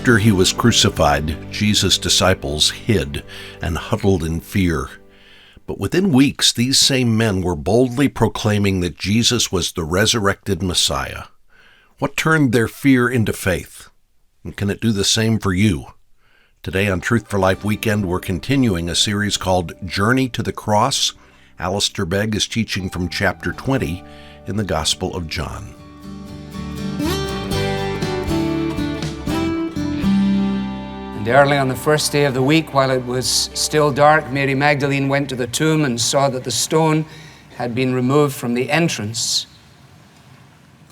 After he was crucified, Jesus' disciples hid and huddled in fear. But within weeks, these same men were boldly proclaiming that Jesus was the resurrected Messiah. What turned their fear into faith? And can it do the same for you? Today on Truth for Life Weekend, we're continuing a series called Journey to the Cross. Alistair Begg is teaching from chapter 20 in the Gospel of John. And early on the first day of the week, while it was still dark, Mary Magdalene went to the tomb and saw that the stone had been removed from the entrance.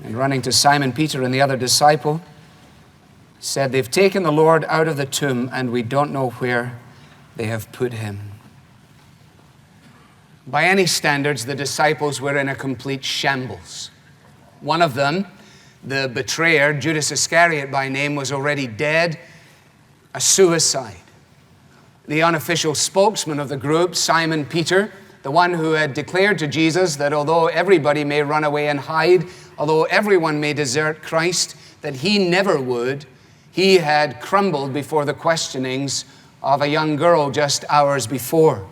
And running to Simon Peter and the other disciple, said, "They've taken the Lord out of the tomb, and we don't know where they have put him." By any standards, the disciples were in a complete shambles. One of them, the betrayer, Judas Iscariot by name, was already dead, a suicide. The unofficial spokesman of the group, Simon Peter, the one who had declared to Jesus that although everybody may run away and hide, although everyone may desert Christ, that he never would, he had crumbled before the questionings of a young girl just hours before.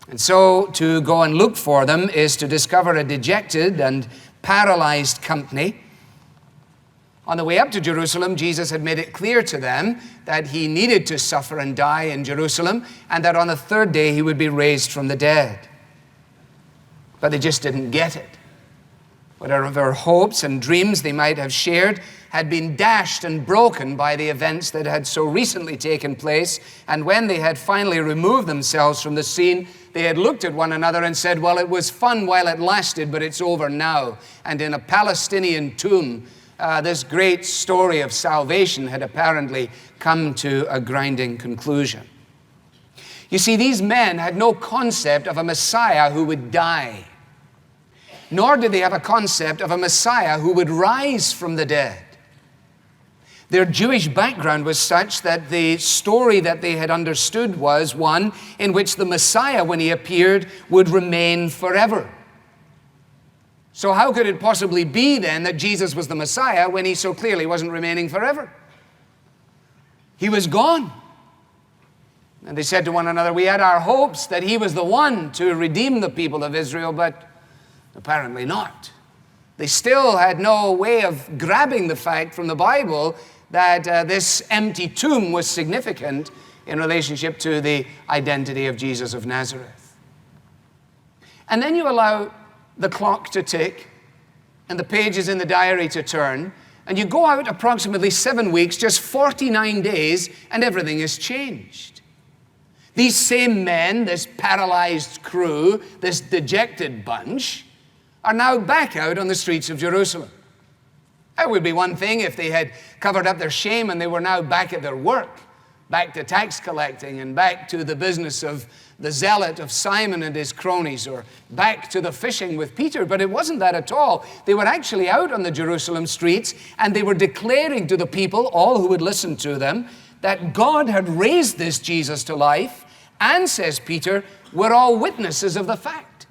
And so to go and look for them is to discover a dejected and paralyzed company. On the way up to Jerusalem, Jesus had made it clear to them that he needed to suffer and die in Jerusalem, and that on the third day he would be raised from the dead. But they just didn't get it. Whatever hopes and dreams they might have shared had been dashed and broken by the events that had so recently taken place. And when they had finally removed themselves from the scene, they had looked at one another and said, "Well, it was fun while it lasted, but it's over now." And in a Palestinian tomb, this great story of salvation had apparently come to a grinding conclusion. You see, these men had no concept of a Messiah who would die, nor did they have a concept of a Messiah who would rise from the dead. Their Jewish background was such that the story that they had understood was one in which the Messiah, when he appeared, would remain forever. So how could it possibly be then that Jesus was the Messiah when he so clearly wasn't remaining forever? He was gone. And they said to one another, "We had our hopes that he was the one to redeem the people of Israel, but apparently not." They still had no way of grabbing the fact from the Bible that this empty tomb was significant in relationship to the identity of Jesus of Nazareth. And then you allow the clock to tick and the pages in the diary to turn, and you go out approximately 7 weeks, just 49 days, and everything has changed. These same men, this paralyzed crew, this dejected bunch, are now back out on the streets of Jerusalem. It would be one thing if they had covered up their shame and they were now back at their work, back to tax collecting and back to the business of the zealot of Simon and his cronies, or back to the fishing with Peter. But it wasn't that at all. They were actually out on the Jerusalem streets, and they were declaring to the people, all who would listen to them, that God had raised this Jesus to life. And, says Peter, we're all witnesses of the fact.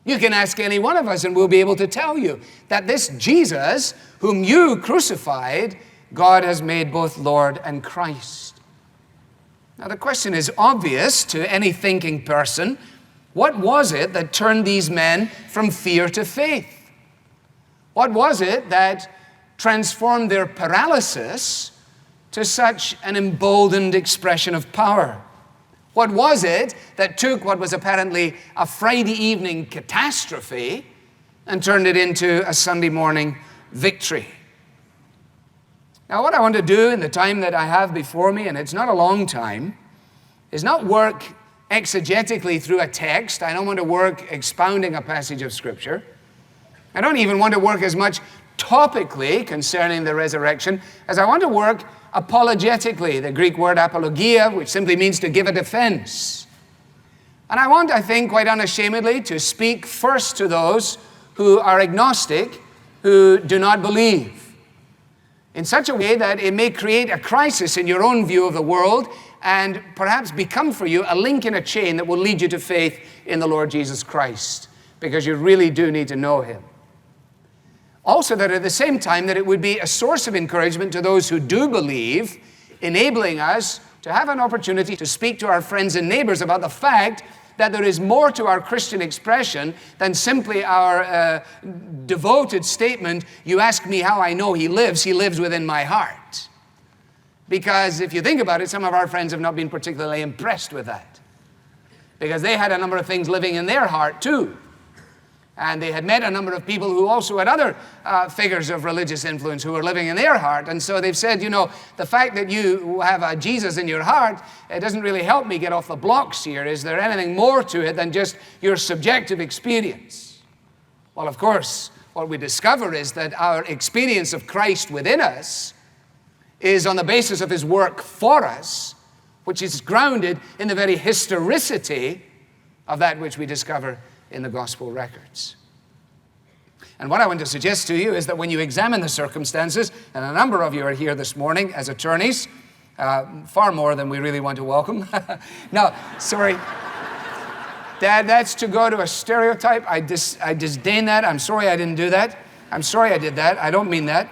You can ask any one of us and we'll be able to tell you that this Jesus, whom you crucified, God has made both Lord and Christ. Now the question is obvious to any thinking person. What was it that turned these men from fear to faith? What was it that transformed their paralysis to such an emboldened expression of power? What was it that took what was apparently a Friday evening catastrophe and turned it into a Sunday morning victory? Now, what I want to do in the time that I have before me, and it's not a long time, is not work exegetically through a text. I don't want to work expounding a passage of Scripture. I don't even want to work as much topically concerning the resurrection as I want to work apologetically, the Greek word apologia, which simply means to give a defense. And I want, I think, quite unashamedly, to speak first to those who are agnostic, who do not believe, in such a way that it may create a crisis in your own view of the world and perhaps become for you a link in a chain that will lead you to faith in the Lord Jesus Christ, because you really do need to know him. Also that at the same time that it would be a source of encouragement to those who do believe, enabling us to have an opportunity to speak to our friends and neighbors about the fact that there is more to our Christian expression than simply our devoted statement, "You ask me how I know he lives within my heart." Because if you think about it, some of our friends have not been particularly impressed with that. Because they had a number of things living in their heart too. And they had met a number of people who also had other figures of religious influence who were living in their heart. And so they've said, the fact that you have a Jesus in your heart, it doesn't really help me get off the blocks here. Is there anything more to it than just your subjective experience? Well, of course, what we discover is that our experience of Christ within us is on the basis of his work for us, which is grounded in the very historicity of that which we discover in the gospel records. And what I want to suggest to you is that when you examine the circumstances, and a number of you are here this morning as attorneys, far more than we really want to welcome. No, sorry. Dad, that's to go to a stereotype. I disdain that. I'm sorry I didn't do that. I'm sorry I did that. I don't mean that.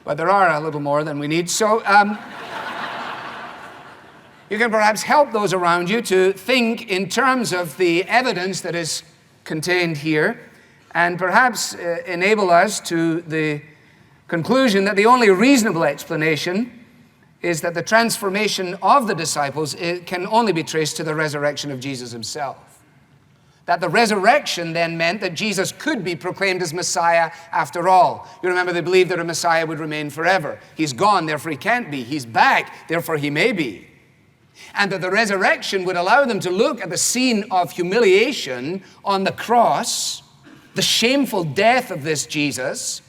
But there are a little more than we need. So, you can perhaps help those around you to think in terms of the evidence that is contained here, and perhaps enable us to the conclusion that the only reasonable explanation is that the transformation of the disciples can only be traced to the resurrection of Jesus himself. That the resurrection then meant that Jesus could be proclaimed as Messiah after all. You remember they believed that a Messiah would remain forever. He's gone, therefore he can't be. He's back, therefore he may be. And that the resurrection would allow them to look at the scene of humiliation on the cross, the shameful death of this Jesus,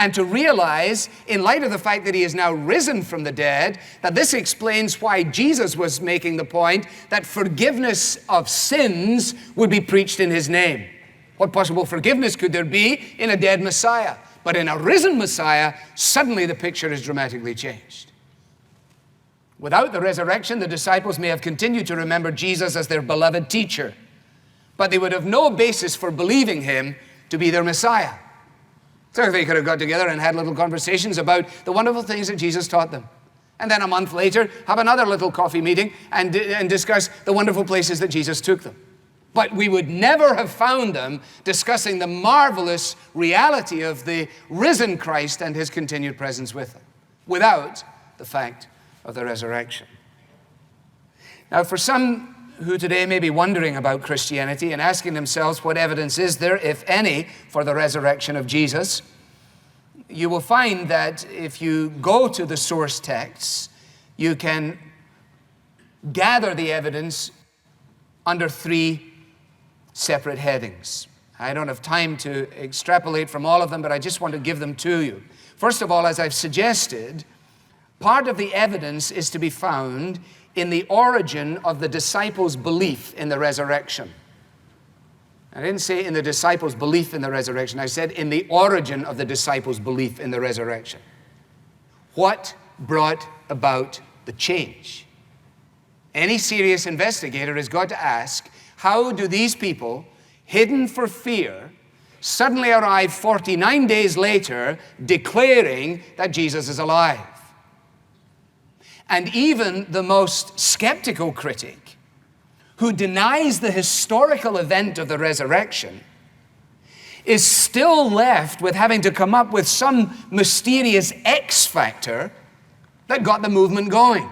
and to realize, in light of the fact that he is now risen from the dead, that this explains why Jesus was making the point that forgiveness of sins would be preached in his name. What possible forgiveness could there be in a dead Messiah? But in a risen Messiah, suddenly the picture is dramatically changed. Without the resurrection, the disciples may have continued to remember Jesus as their beloved teacher, but they would have no basis for believing him to be their Messiah. So they could have got together and had little conversations about the wonderful things that Jesus taught them. And then a month later, have another little coffee meeting and discuss the wonderful places that Jesus took them. But we would never have found them discussing the marvelous reality of the risen Christ and his continued presence with them, without the fact of the resurrection. Now, for some who today may be wondering about Christianity and asking themselves what evidence is there, if any, for the resurrection of Jesus, you will find that if you go to the source texts, you can gather the evidence under three separate headings. I don't have time to extrapolate from all of them, but I just want to give them to you. First of all, as I've suggested, part of the evidence is to be found in the origin of the disciples' belief in the resurrection. I didn't say in the disciples' belief in the resurrection. I said in the origin of the disciples' belief in the resurrection. What brought about the change? Any serious investigator has got to ask, how do these people, hidden for fear, suddenly arrive 49 days later declaring that Jesus is alive? And even the most skeptical critic, who denies the historical event of the resurrection, is still left with having to come up with some mysterious X factor that got the movement going.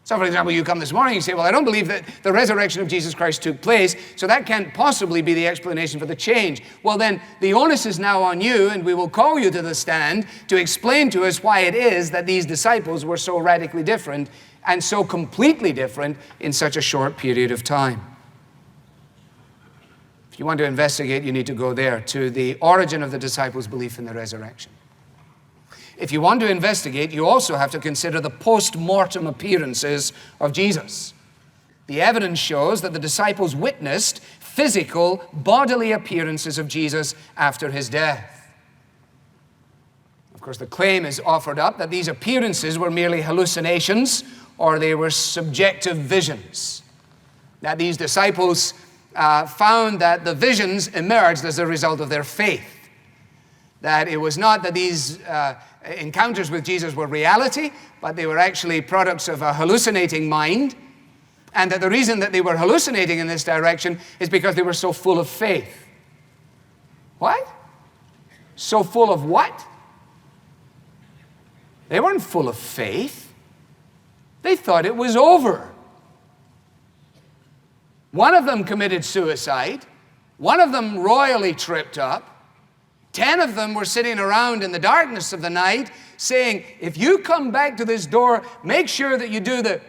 So, for example, you come this morning and you say, well, I don't believe that the resurrection of Jesus Christ took place, so that can't possibly be the explanation for the change. Well, then, the onus is now on you, and we will call you to the stand to explain to us why it is that these disciples were so radically different and so completely different in such a short period of time. If you want to investigate, you need to go there, to the origin of the disciples' belief in the resurrection. If you want to investigate, you also have to consider the post-mortem appearances of Jesus. The evidence shows that the disciples witnessed physical, bodily appearances of Jesus after his death. Of course, the claim is offered up that these appearances were merely hallucinations or they were subjective visions. That these disciples found that the visions emerged as a result of their faith. That it was not that these encounters with Jesus were reality, but they were actually products of a hallucinating mind, and that the reason that they were hallucinating in this direction is because they were so full of faith. What? So full of what? They weren't full of faith. They thought it was over. One of them committed suicide. One of them royally tripped up. 10 of them were sitting around in the darkness of the night saying, if you come back to this door, make sure that you do the...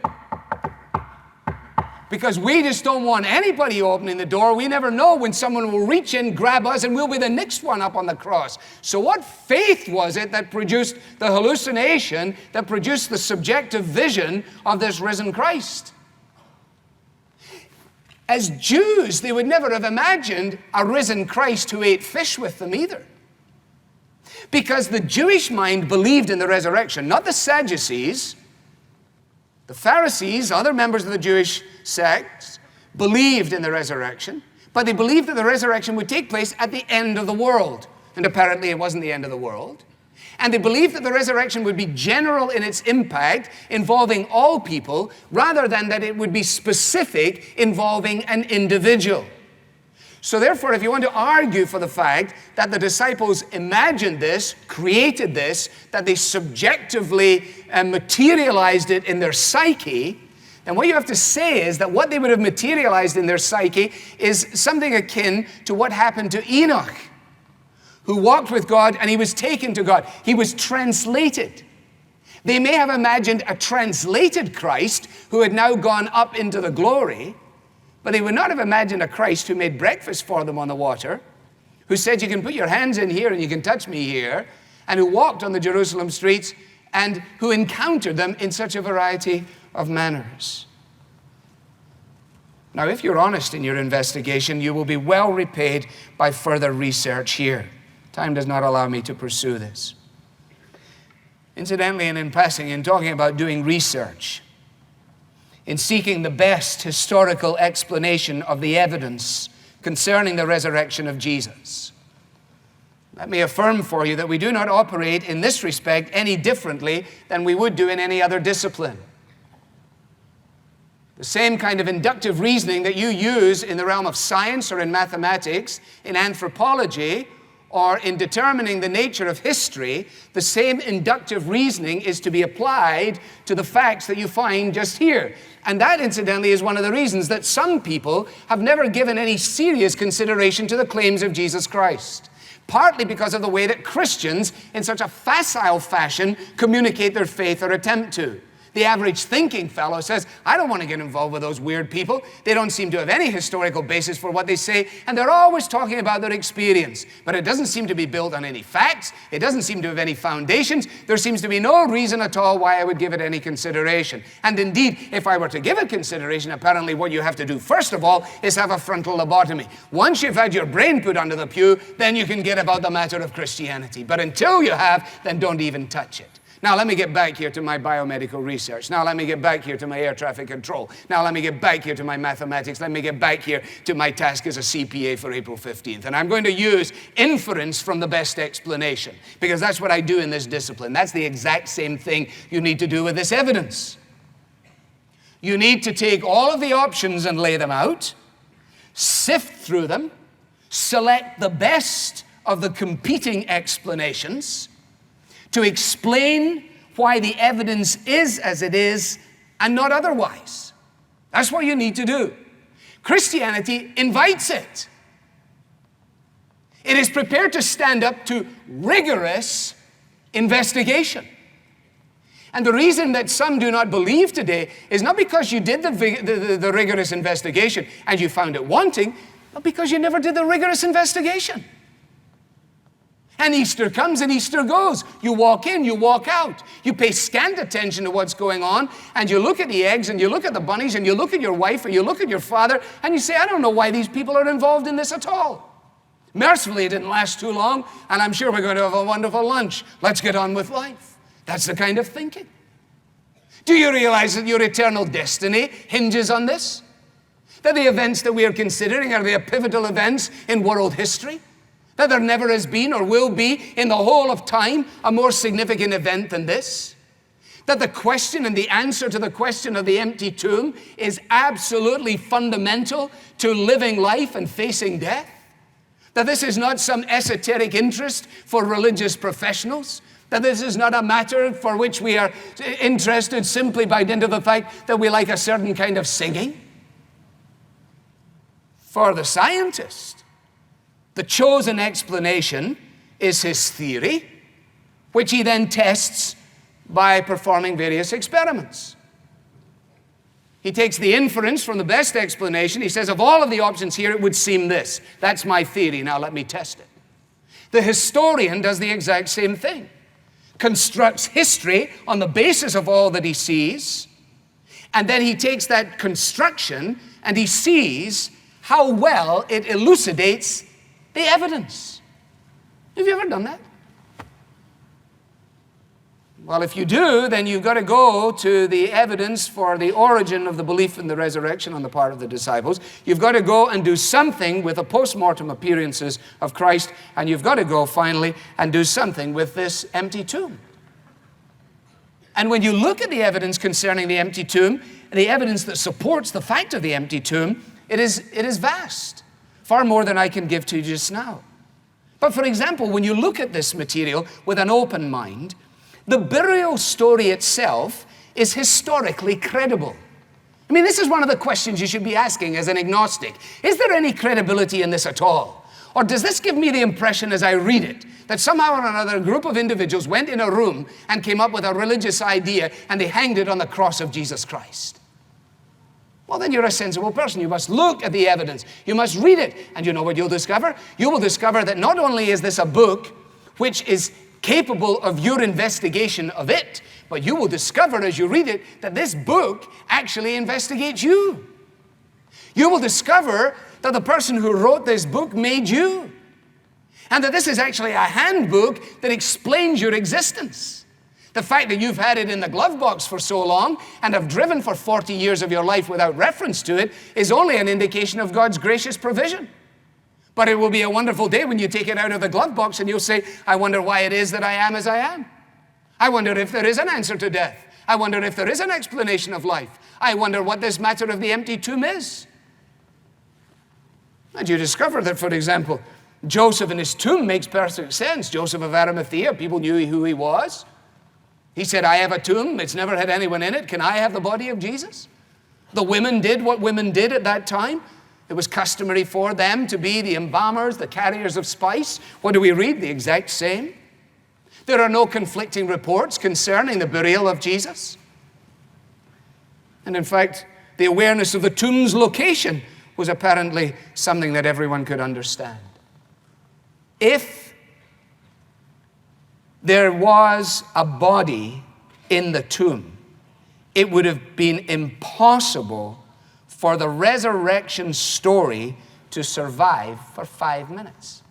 Because we just don't want anybody opening the door. We never know when someone will reach in, grab us, and we'll be the next one up on the cross. So what faith was it that produced the hallucination, that produced the subjective vision of this risen Christ? As Jews, they would never have imagined a risen Christ who ate fish with them either. Because the Jewish mind believed in the resurrection, not the Sadducees. The Pharisees, other members of the Jewish sects, believed in the resurrection, but they believed that the resurrection would take place at the end of the world. And apparently it wasn't the end of the world. And they believed that the resurrection would be general in its impact, involving all people, rather than that it would be specific, involving an individual. So therefore, if you want to argue for the fact that the disciples imagined this, created this, that they subjectively materialized it in their psyche, then what you have to say is that what they would have materialized in their psyche is something akin to what happened to Enoch, who walked with God and he was taken to God. He was translated. They may have imagined a translated Christ who had now gone up into the glory, but they would not have imagined a Christ who made breakfast for them on the water, who said, you can put your hands in here and you can touch me here, and who walked on the Jerusalem streets and who encountered them in such a variety of manners. Now, if you're honest in your investigation, you will be well repaid by further research here. Time does not allow me to pursue this. Incidentally, and in passing, in talking about doing research, in seeking the best historical explanation of the evidence concerning the resurrection of Jesus, let me affirm for you that we do not operate in this respect any differently than we would do in any other discipline. The same kind of inductive reasoning that you use in the realm of science or in mathematics, in anthropology, or in determining the nature of history, the same inductive reasoning is to be applied to the facts that you find just here. And that, incidentally, is one of the reasons that some people have never given any serious consideration to the claims of Jesus Christ. Partly because of the way that Christians, in such a facile fashion, communicate their faith or attempt to. The average thinking fellow says, I don't want to get involved with those weird people. They don't seem to have any historical basis for what they say, and they're always talking about their experience. But it doesn't seem to be built on any facts. It doesn't seem to have any foundations. There seems to be no reason at all why I would give it any consideration. And indeed, if I were to give it consideration, apparently what you have to do first of all is have a frontal lobotomy. Once you've had your brain put under the pew, then you can get about the matter of Christianity. But until you have, then don't even touch it. Now let me get back here to my biomedical research. Now let me get back here to my air traffic control. Now let me get back here to my mathematics. Let me get back here to my task as a CPA for April 15th. And I'm going to use inference from the best explanation, because that's what I do in this discipline. That's the exact same thing you need to do with this evidence. You need to take all of the options and lay them out, sift through them, select the best of the competing explanations, to explain why the evidence is as it is and not otherwise. That's what you need to do. Christianity invites it. It is prepared to stand up to rigorous investigation. And the reason that some do not believe today is not because you did the rigorous investigation and you found it wanting, but because you never did the rigorous investigation. And Easter comes and Easter goes. You walk in, you walk out. You pay scant attention to what's going on, and you look at the eggs, and you look at the bunnies, and you look at your wife, or you look at your father, and you say, I don't know why these people are involved in this at all. Mercifully, it didn't last too long, and I'm sure we're going to have a wonderful lunch. Let's get on with life. That's the kind of thinking. Do you realize that your eternal destiny hinges on this? That the events that we are considering are the pivotal events in world history? That there never has been or will be in the whole of time a more significant event than this? That the question and the answer to the question of the empty tomb is absolutely fundamental to living life and facing death? That this is not some esoteric interest for religious professionals? That this is not a matter for which we are interested simply by dint of the fact that we like a certain kind of singing? For the scientist, the chosen explanation is his theory, which he then tests by performing various experiments. He takes the inference from the best explanation. He says, of all of the options here, it would seem this. That's my theory. Now let me test it. The historian does the exact same thing. Constructs history on the basis of all that he sees, and then he takes that construction and he sees how well it elucidates the evidence. Have you ever done that? Well, if you do, then you've got to go to the evidence for the origin of the belief in the resurrection on the part of the disciples. You've got to go and do something with the post-mortem appearances of Christ, and you've got to go finally and do something with this empty tomb. And when you look at the evidence concerning the empty tomb, the evidence that supports the fact of the empty tomb, it is vast, far more than I can give to you just now. But for example, when you look at this material with an open mind, the burial story itself is historically credible. I mean, this is one of the questions you should be asking as an agnostic. Is there any credibility in this at all? Or does this give me the impression as I read it that somehow or another a group of individuals went in a room and came up with a religious idea and they hanged it on the cross of Jesus Christ? Well, then you're a sensible person. You must look at the evidence. You must read it. And you know what you'll discover? You will discover that not only is this a book which is capable of your investigation of it, but you will discover as you read it that this book actually investigates you. You will discover that the person who wrote this book made you, and that this is actually a handbook that explains your existence. The fact that you've had it in the glove box for so long and have driven for 40 years of your life without reference to it is only an indication of God's gracious provision. But it will be a wonderful day when you take it out of the glove box and you'll say, I wonder why it is that I am as I am. I wonder if there is an answer to death. I wonder if there is an explanation of life. I wonder what this matter of the empty tomb is. And you discover that, for example, Joseph in his tomb makes perfect sense. Joseph of Arimathea, people knew who he was. He said, I have a tomb. It's never had anyone in it. Can I have the body of Jesus? The women did what women did at that time. It was customary for them to be the embalmers, the carriers of spice. What do we read? The exact same. There are no conflicting reports concerning the burial of Jesus. And in fact, the awareness of the tomb's location was apparently something that everyone could understand. If there was a body in the tomb, it would have been impossible for the resurrection story to survive for 5 minutes.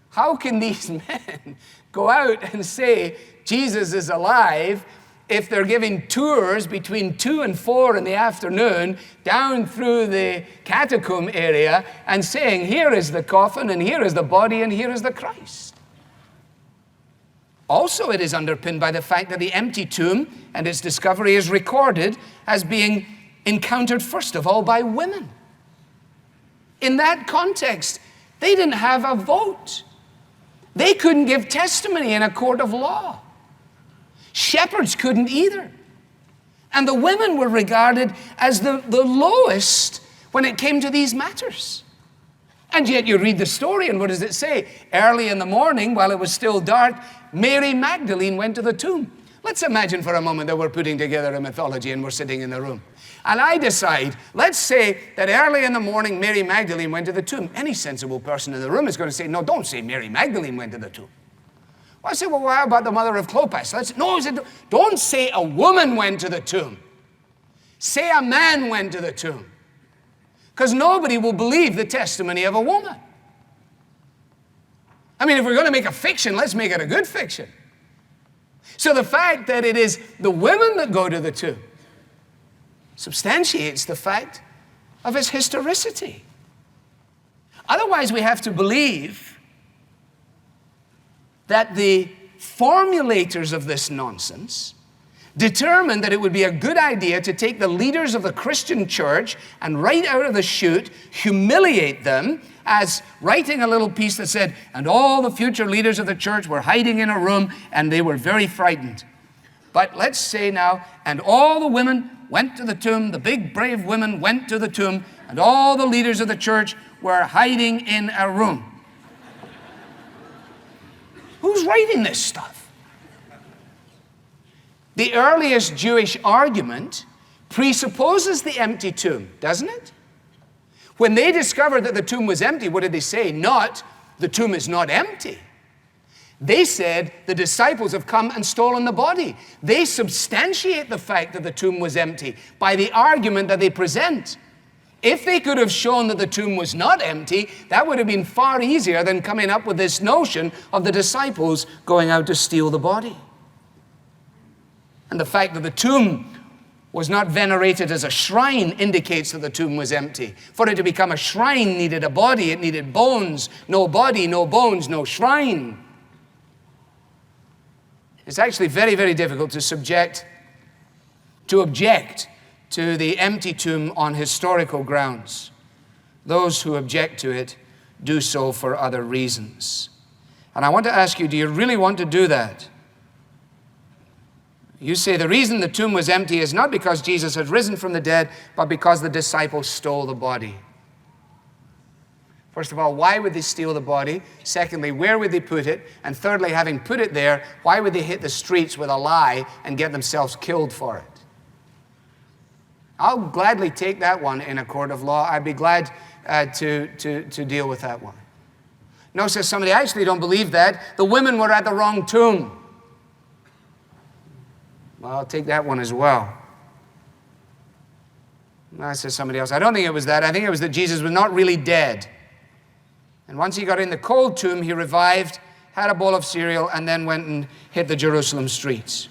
How can these men go out and say Jesus is alive if they're giving tours between 2 and 4 in the afternoon down through the catacomb area and saying, here is the coffin and here is the body and here is the Christ? Also, it is underpinned by the fact that the empty tomb and its discovery is recorded as being encountered first of all by women. In that context, they didn't have a vote. They couldn't give testimony in a court of law. Shepherds couldn't either. And the women were regarded as the lowest when it came to these matters. And yet you read the story, and what does it say? Early in the morning, while it was still dark, Mary Magdalene went to the tomb. Let's imagine for a moment that we're putting together a mythology and we're sitting in the room. And I decide, let's say that early in the morning, Mary Magdalene went to the tomb. Any sensible person in the room is going to say, no, don't say Mary Magdalene went to the tomb. Well, I say, well, how about the mother of Clopas? Don't say a woman went to the tomb. Say a man went to the tomb. Because nobody will believe the testimony of a woman. I mean, if we're going to make a fiction, let's make it a good fiction. So the fact that it is the women that go to the tomb substantiates the fact of its historicity. Otherwise, we have to believe that the formulators of this nonsense determined that it would be a good idea to take the leaders of the Christian church and right out of the chute humiliate them, as writing a little piece that said, and all the future leaders of the church were hiding in a room and they were very frightened. But let's say now, and all the women went to the tomb, the big brave women went to the tomb, and all the leaders of the church were hiding in a room. Who's writing this stuff? The earliest Jewish argument presupposes the empty tomb, doesn't it? When they discovered that the tomb was empty, what did they say? Not, the tomb is not empty. They said, the disciples have come and stolen the body. They substantiate the fact that the tomb was empty by the argument that they present. If they could have shown that the tomb was not empty, that would have been far easier than coming up with this notion of the disciples going out to steal the body. And the fact that the tomb was not venerated as a shrine indicates that the tomb was empty. For it to become a shrine needed a body, it needed bones. No body, no bones, no shrine. It's actually very, very difficult to object to the empty tomb on historical grounds. Those who object to it do so for other reasons. And I want to ask you, do you really want to do that? You say the reason the tomb was empty is not because Jesus had risen from the dead, but because the disciples stole the body. First of all, why would they steal the body? Secondly, where would they put it? And thirdly, having put it there, why would they hit the streets with a lie and get themselves killed for it? I'll gladly take that one in a court of law. I'd be glad to deal with that one. No, says somebody, I actually don't believe that. The women were at the wrong tomb. Well, I'll take that one as well. That says somebody else, I don't think it was that. I think it was that Jesus was not really dead. And once he got in the cold tomb, he revived, had a bowl of cereal, and then went and hit the Jerusalem streets.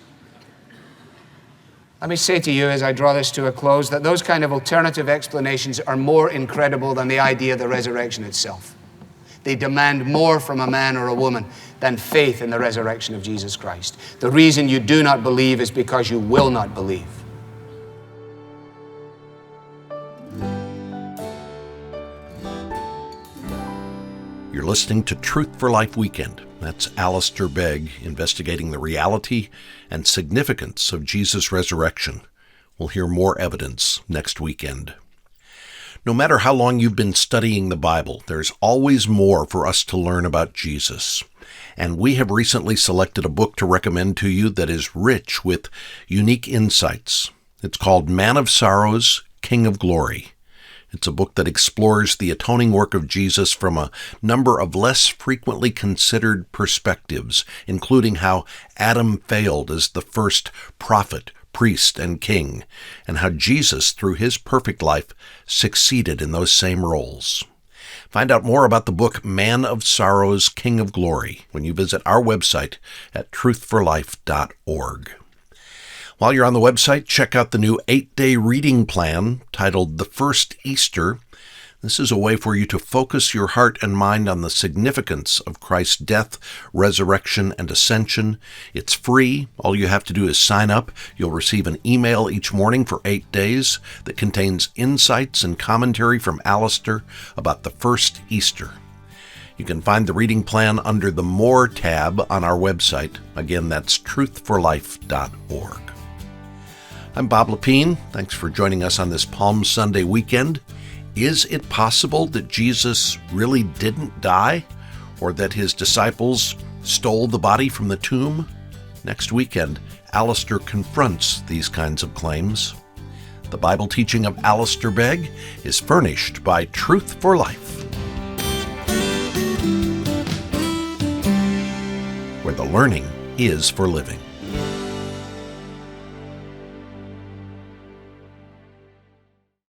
Let me say to you as I draw this to a close that those kind of alternative explanations are more incredible than the idea of the resurrection itself. They demand more from a man or a woman than faith in the resurrection of Jesus Christ. The reason you do not believe is because you will not believe. You're listening to Truth for Life Weekend. That's Alistair Begg investigating the reality and significance of Jesus' resurrection. We'll hear more evidence next weekend. No matter how long you've been studying the Bible, there's always more for us to learn about Jesus. And we have recently selected a book to recommend to you that is rich with unique insights. It's called Man of Sorrows, King of Glory. It's a book that explores the atoning work of Jesus from a number of less frequently considered perspectives, including how Adam failed as the first prophet, priest, and king, and how Jesus, through his perfect life, succeeded in those same roles. Find out more about the book Man of Sorrows, King of Glory when you visit our website at truthforlife.org. While you're on the website, check out the new 8-day reading plan titled The First Easter. This is a way for you to focus your heart and mind on the significance of Christ's death, resurrection, and ascension. It's free. All you have to do is sign up. You'll receive an email each morning for 8 days that contains insights and commentary from Alistair about the first Easter. You can find the reading plan under the More tab on our website. Again, that's truthforlife.org. I'm Bob Lepine. Thanks for joining us on this Palm Sunday weekend. Is it possible that Jesus really didn't die, or that his disciples stole the body from the tomb? Next weekend, Alistair confronts these kinds of claims. The Bible teaching of Alistair Begg is furnished by Truth for Life, where the learning is for living.